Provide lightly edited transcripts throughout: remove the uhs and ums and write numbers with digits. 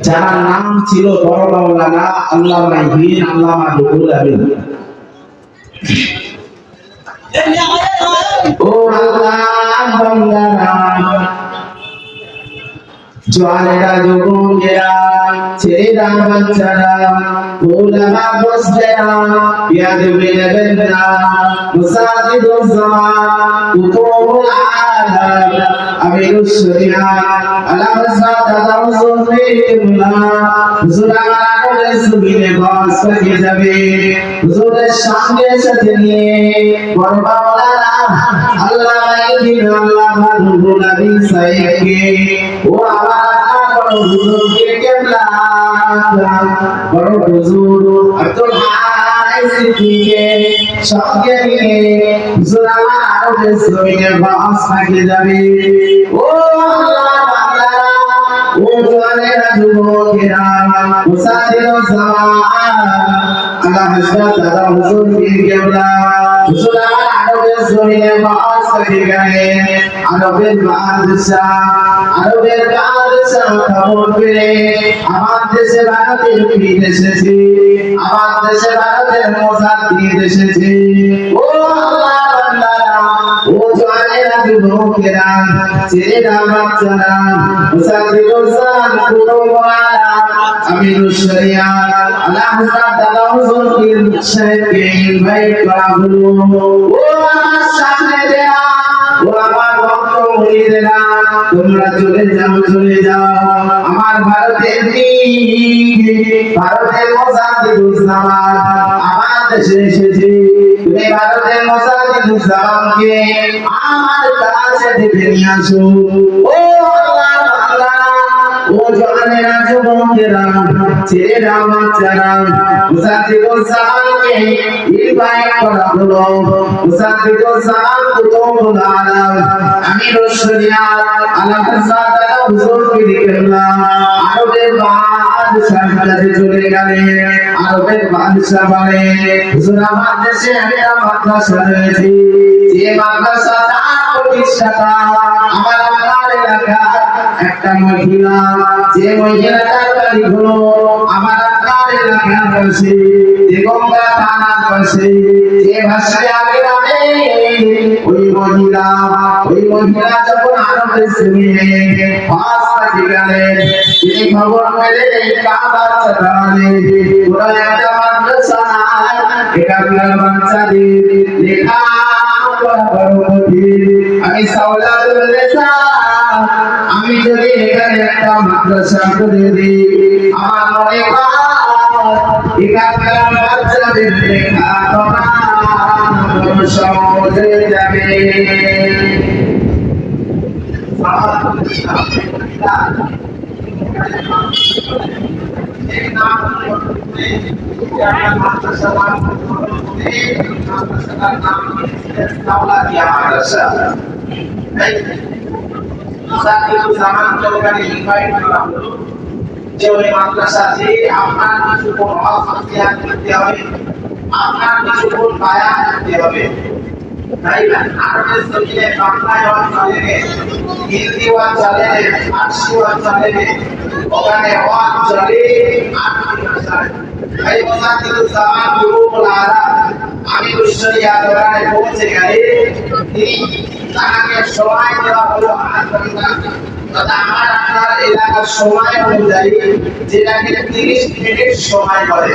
যার নাম ছিল বড় মাওলানা আল্লামা ইবনে আল্লামা রুহুল আমিন। ও আল্লাহ বান্দারা, জওয়ানেরা, যুবকেরা, ছেলেরা, বাচ্চারা, ওলামা বসলেরা, বিয়াদবি নেবেন না, মুসাফিরুজ জামান, কুতুবুল আলাম, আমিরুশ শরিয়াত, আলা হযরত দাউসুল কিবলা, হুজুর আমাদের সুবিনে বাস করে যাবে। হুজুরের সঙ্গে সাথে নিয়ে বড় মাওলানা আল্লামা ইবনে আল্লামা রুহুল আমিন সাহেবকে, ও বড় হুজুরকে কেবলা, বড় হুজুর আব্দুল হাই সিদ্দিককে সঙ্গে নিয়ে হুজুর আমার আরবের জমিনে বাস করে যাবে। ও আল্লাহ বান্দারা, ও জওয়ানেরা, যুবকেরা, মুসাফিরুজ জামান, আলা হযরত দাউসুল কিবলা, হুজুর আমার আরবের জমিনে বাস করে গেলেন। আরবের বাদশাহ খবর পেলে আমার দেশে ভারতের পীর এসেছে, আমার দেশে ভারতের মুজাদ্দিদ এসেছে। ও আল্লাহ বান্দারা, ও জওয়ানেরা, যুবকেরা, ছেলেরা, বাচ্চারা, মুসাফিরুজ জামান, কুতুবুল আলাম, আমিরুশ শরিয়াত, আলা হযরত দাউসুল কিবলা সাহেবকে ইনভাইট করা হলো। ও আমার সামনে দেয়া, ও আমার ভক্ত মুরিদেরা, তোমরা চলে যাও, চলে যাও। আমার ভারতের পীর, ভারতের মুজাদ্দিদুজ জামান আমার দেশে এসেছে। তুমি ভারতের মুজাদ্দিদুজ জামানকে আমার কাছে ডেকে নিয়ে আসো। ও আল্লাহ বান্দারা, ও জওয়ানেরা, যুবকেরা, ছেলেরা, বাচ্চারা, মুজাদ্দিদুজ জামানকে ইনভাইট করা হলো। মুজাদ্দিদুজ জামান, কুতুবুল আলাম, আমিরুশ শরিয়াত, আলা হযরত দাউসুল কিবলা, আরবের বাদশাহ কাছে চলে গেলেন। আরবের বাদশাহ বলে, হুজুর আমার দেশে একটা মাদ্রাসা রয়েছে, যে মাদ্রাসা তার প্রতিষ্ঠাতা আমার আপনার এলাকার একটা মহিলা, যে মহিলাটার বাড়ি হলো আমার আপনার এলাকার পাশে, যে গঙ্গা থানার পাশে, যে ভাষায় আগে নামে ওই মহিলা যখন আরবের জমিনে বাস করে গেলেন, তিনি খবর পেলেন এই কাবার চত্বরে পুরো একটা মাদ্রাসা নাই, এখানকার বাচ্চাদের লেখাপড়া বড় কঠিন। আমি সাওলাতুল লিসান, আমি যদি এখানে একটা মাদ্রাসা করে দিই, আমার মনে হয় এখানকার বাচ্চাদের লেখাপড়া বড় সহজ হয়ে যাবে। যে ওই মাদ্রাসাতে আপনার কিছু কোন অফিয়াত করতে হবে, আপনার কিছু কোন বায়ান করতে হবে, তাই না? আরবের জমিনে বাংলায় ওয়াজ চলে, হিন্দি ওয়াজ চলে, ফার্সি ওয়াজ চলে, ওখানে ওয়াজ চলে আরবি ভাষায়। এই মুজাদ্দিদুজ জামান, কুতুবুল আলাম, আমিরুশ শরিয়াত ওখানে পৌঁছে গেলে তাকে সময় দেওয়া হলো আমার আপনার এলাকার সময় অনুযায়ী, যেটাকে 30 মিনিট সময় বলে।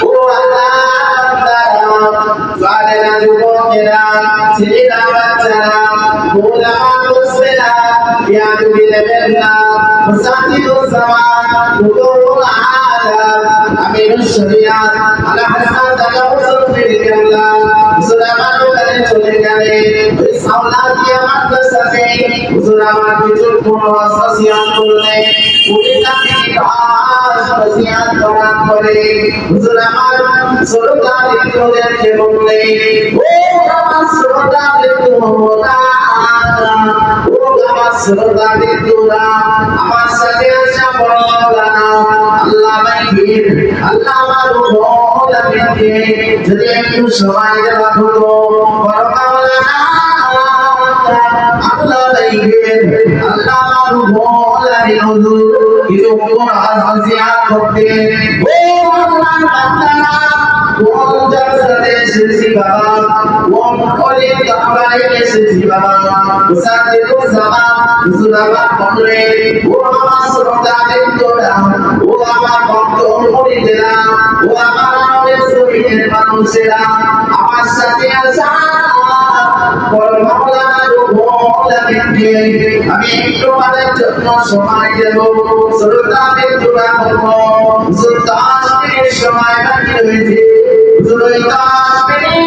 ও আল্লাহ বান্দারা, জওয়ানেরা, যুবকেরা, ছেলেরা, বাচ্চারা, ওলামা মুসলিমরা, বিয়াদবি নেবেন না, মুসাফিরুজ জামান, কুতুবুল আলাম, আমিরুশ শরিয়াত, আলা হযরত দাউসুল কিবলা, হুজুর আমার ওখানে চলে গেলেন। ওই সাওলাতিয়া মাদ্রাসাতে হুজুর আমার কিছু কোন ওয়াসিয়াত করলে, উনি তাকে ওয়াসিয়াত করার পরে হুজুর আমার শ্রোতাবৃন্দদেরকে বললে, ও আমার শ্রোতাবৃন্দরা, ও আমার শ্রোতাবৃন্দরা, আমার সাথে আসা বড় মাওলানা আল্লামা ইবনে আল্লামা রুহুল আমিনকে যদি একটু সময় দেওয়া হতো, বড় মাওলানা আল্লামা ইবনে আল্লামা রুহুল বিহুজুর কিছু কোন হাজিয়াত করতে ও আল্লাহ বান্দারা কোন জায়গাতে এসেছি বাবা কোন কলে তাহলে এসেছি বাবা মুসাদ্দিদু জামান মুসলমান বলে ও আমার শ্রোতাদের তোরা ও আমার ভক্ত মুরিদেরা ও আমার নবীর জমিনের মানুষেরা আমার সাথে আসা আমি একটু মানের জন্য সময় দেব শ্রোতাদের তোরা বলবো 10 মিনিট সময় বাকি রয়েছে 10 মিনিট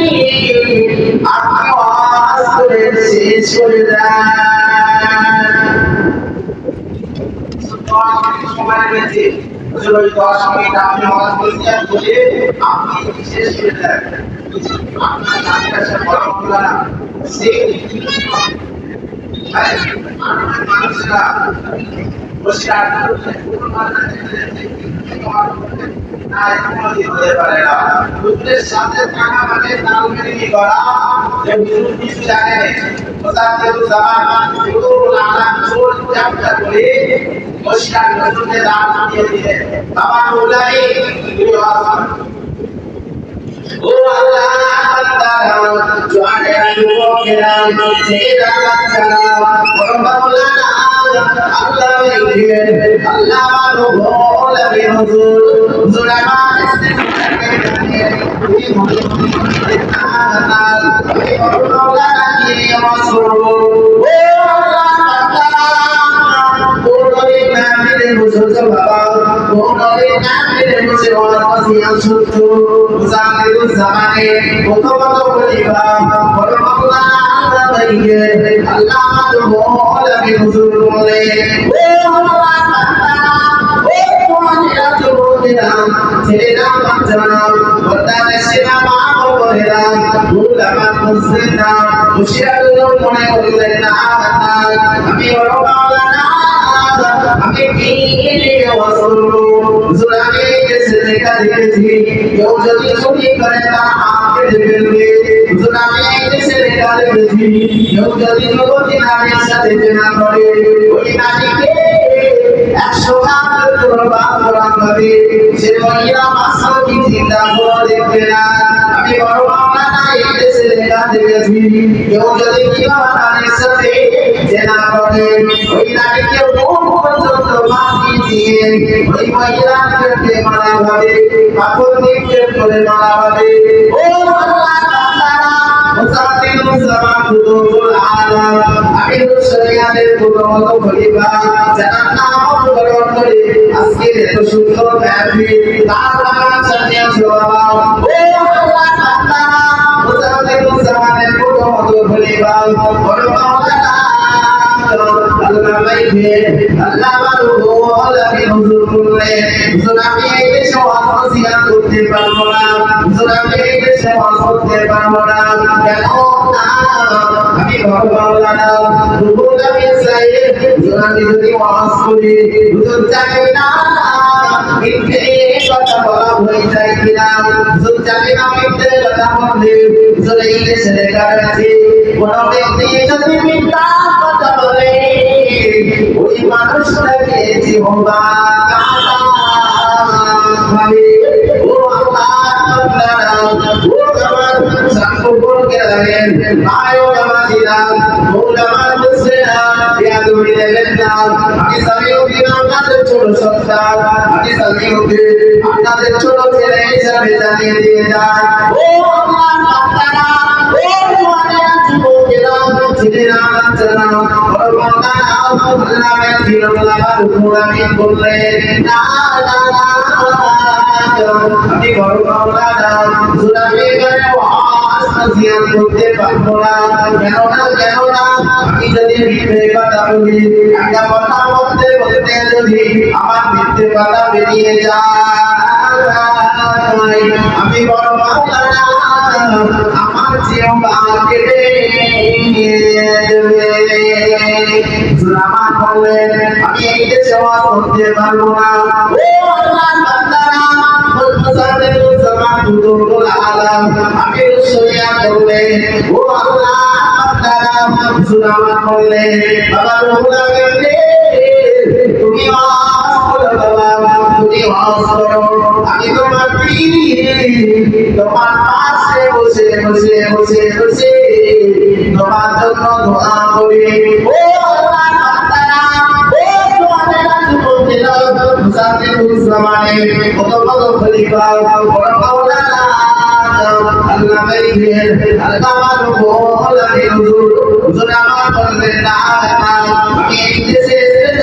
আপনি আওয়াজ করে শেষ করে দেন সময় রয়েছে 10 মিনিট আপনি আওয়াজ করে বলে আপনি শেষ করে দেন আপনার নামের কাছে বড় হলো না সেই মানুষরা বসে হুজুরের সাথে থাকা মানে তাল মেরে করা যে হুজুর কিছু জানে মুসাদ্দিদু জামান হুজুরুল আলা হুজুর চাপটা করে মুশকিল হুজুরকে দান দিয়ে দিলেন বাবা মৌলাই ও আল্লাহ বান্দারা জোয়ানের যুবকেরা ছেলেরা বাচ্চারা বড় মাওলানা আল্লাহ ওইদিন আল্লাহ মানবুল হুজুর হুজুর আমার মাওলানা কি রাসূল ও আল্লাহ বান্দারা কোনই নামে হুজুর বাবা কোনই নামে হুজুর ওয়াসিয়া সুতু মুসাদ্দিদু জামানে প্রথমত বলিবা বড় মাওলানা আল্লাহ ভাইয়ে আল্লাহ মানবুল হুজুর বলে ও আল্লাহ বান্দারা ও কোনরা যুবকেরা ছেলেরা বাচ্চারা বর্তমানে মা বলেরা উলামা মুসলিমরা মুশরিকরা মনে করলেন না আমি বড় মাওলানা আমি পীরে রাসূল জুরাবে এসে দেখা দেখেছি কেউ যদি চুরি করে তা আঁকড়ে ফেলবে জুরাবে এসে দেখা দেখেছি কেউ যদি যুবতী নারীর সাথে জেনা করে ওই নারীকে 100 বার কুরবান করা হবে সে মহিলা মাসও কি চিন্তা করে দেখবে না আমি বড় মাওলানা এসে দেখা দেখেছি কেউ যদি কিবা নারীর সাথে জেনা করে ওই নারীকে মুখ পর্যন্ত মাটি দিয়ে ওই মহিলাকে মারা হবে কাপড় দিয়ে করে মারা হবে ও আল্লাহ বান্দারা মুসাদ্দিদু জামান হুজুরুল আলাম আমি শরিয়াতের পুরোমত বলিবা যারা নাম গ্রহণ করে আজকে এত সুন্দর ব্যাপী তার বাগান সাজিয়ে বাবা ও আল্লাহ বান্দারা মুসাদ্দিদু জামানের পুরোমত বলিবা বড় মাওলানা আল্লাহ ভাইকে আল্লাহ মানবুল হুজুর বললে হুজুর আমি এই দেশে ওয়াসিয়াত করতে পারবো না হুজুর আমি এই দেশে ওয়াজ করতে পারবো না কেন না আমি বড় মাওলানা রুহুল আমিন সাহেব হুজুর আমি যদি ওয়াজ করি হুজুর জানি না মিথ্যে কথা বলা হয়ে যায় কিনা হুজুর জানি না মিথ্যে কথা বললে হুজুর এই দেশে লেখা আছে কোন ব্যক্তি যদি মিথ্যা কথা বলে ওই মানুষটাকে জিহ্বা কাটা হবে ও আল্লাহ বান্দারা ও আমার সাকবর গেলেন আয়ো নামাজিরা মৌলানা মুসলিনা ইয়া দুই দেবেন না আমি সামিউদ্দিন আপনাদের ছোট সন্তান আমি সামিউদ্দিন আপনাদের ছোট ছেলে হিসাবে জানিয়ে দিয়ে যায় ও আল্লাহ বান্দারা ও মুআমিনা যুবকেরা ছেলেরা বাচ্চারা বড় বান্দারা আল্লাহ মেদিনুল্লাহ রুহুল আমিন বললেন না না না আমি বড় মাওলানা জুরাবে করে ওয়াজ নসিহত করতে পারবো না কেন না আমি যদি মিথ্যে কথা বলি একটা কথা বলতে বলতে যদি আমার মিথ্যে কথা বেরিয়ে যায় আমি বড় মাওলানা আমার জিহ্বা কেটে দেবে জুরামান বললেন আমি এই দেশে ওয়াজ করতে পারবো না ও আল্লাহ বান্দারা মুসাদ্দিদু জামান হুজুরুল আলাম আমি শরিয়া বললেন ও আল্লাহ বান্দারা জুরামান বললেন বাবা রুহুল আমিন জন্য দোয়া করি ও আল্লাহ বান্দারা ও তোমাদের যুবকেরা মুসাফিরুল জামানে কত কত খলিফা বড় মাওলানা আল্লাহ মাইকের আল্লাহ মাওলানা হুজুর আমার বললেন না আমি এই দেশে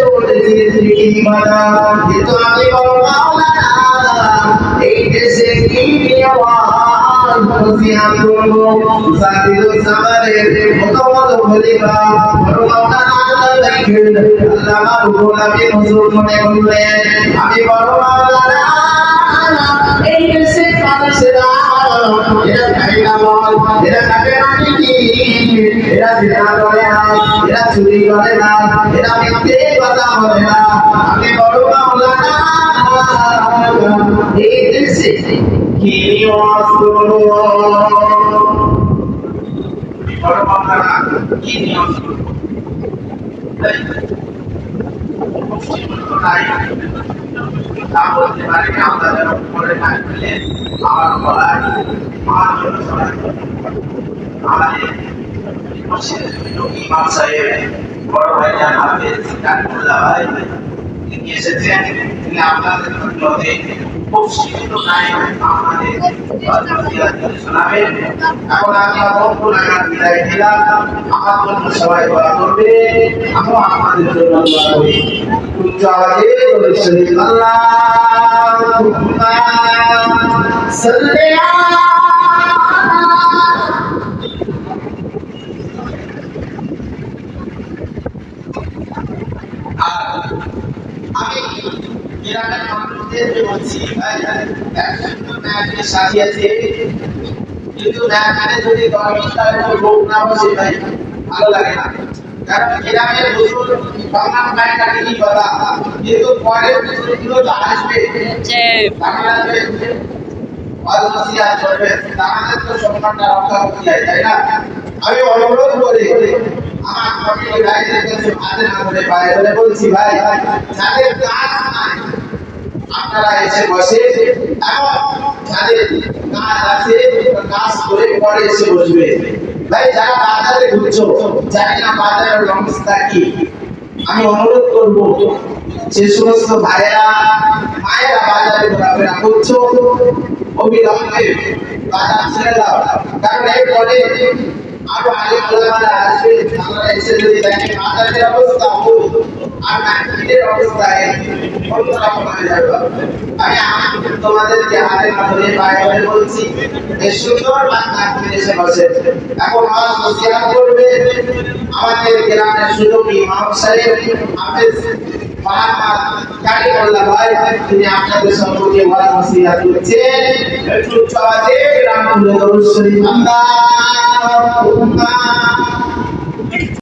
বলেছি কি বাধা কিন্তু আমি বড় মাওলানা এই দেশে কি আওয়াজ নসিহত করব মুসাফিরুল জামানে কত কত খলিফা বড় মাওলানা আল্লাহ মাইকের আল্লাহ মাওলানা হুজুর মনে করলেন আমি বড় মাওলানা এই দেশে মানুষেরা এরা খাইনা বল এরা কাকে রাখে কি এরা জিনা করে না এরা চুরি করে না এরা মিথ্যে কথা বলে না আমি বড় মাওলানা এই দেশে কি নিয়াজ করবো বড় মাওলানা কি নিয়াজ করবো বলতে পারি আমরা যেন করে থাকলে আমার বলার আমার জন্য আমাদের ইমাম সাহেব বড় ভাইজান হাফেজ কাকুল্লাহ ভাই তিনি এসেছেন তিনি আপনাদের মধ্যে খুব সীমিত নাই আমাদের শোনাবেন এখন আমি অল্প লাগার বিদায় দিলাম আমার জন্য সবাই দোয়া করবে আমিও আপনাদের জন্য দোয়া করি উচ্চ আওয়াজে বলে শরীফ আল্লাহুম্মা সাল্লি আমি গ্রামের মানুষদেরকে বলছি ভাই একজন নায়কের সাথী আছে কিন্তু নায়কের যদি গর্ভস্থায় কোনো লোক না বসে ভাই ভালো লাগে না কারণ গ্রামের হুজুর বাংলা ভাইটা ঠিকই কথা কিন্তু পরের হুজুরগুলো তো আসবে বাংলাদেশে করবে তাদের তো সম্মানটা রক্ষা করতে হয় তাই না আমি অনুরোধ করি আমার কমিটি ভাইদের কাছে হাতে না ধরে পায়ে ধরে বলছি ভাই যাদের কাজ নাই আপনারা এসে বসে এবং যাদের কাজ আছে কাজ করে পরে এসে বসবে ভাই যারা বাজারে ঘুরছো জানি না বাজারের অবস্থা কি আমি অনুরোধ করব যে সমস্ত ভাইয়েরা মায়েরা বাজারে ঘোরাফেরা করছো অবিলম্বে বাজার ছেড়ে দাও কারণ এরপরে আরো আগে ওলামারা আসবে আমরা এসে যদি দেখি বাজারের অবস্থা আর নাকিদের অবস্থায় অন্যরকম হয়ে যাবে আমি তোমাদেরকে হাতে না ধরে পায়ে ধরে বলছি যে সুন্দর বাংলা এসে বসে এখন আওয়াজ নসিহত করবে আমাদের গ্রামের সুযোগ ইমাম সাহেব হাফেজ মোহাম্মদ কারিমুল্লাহ ভাই তিনি আপনাদের সম্পর্কে ওয়াজ নসিহত করছেন একটু উচ্চ আওয়াজে গ্রামগুলো দরুদ শরীফ আল্লাহুম্মা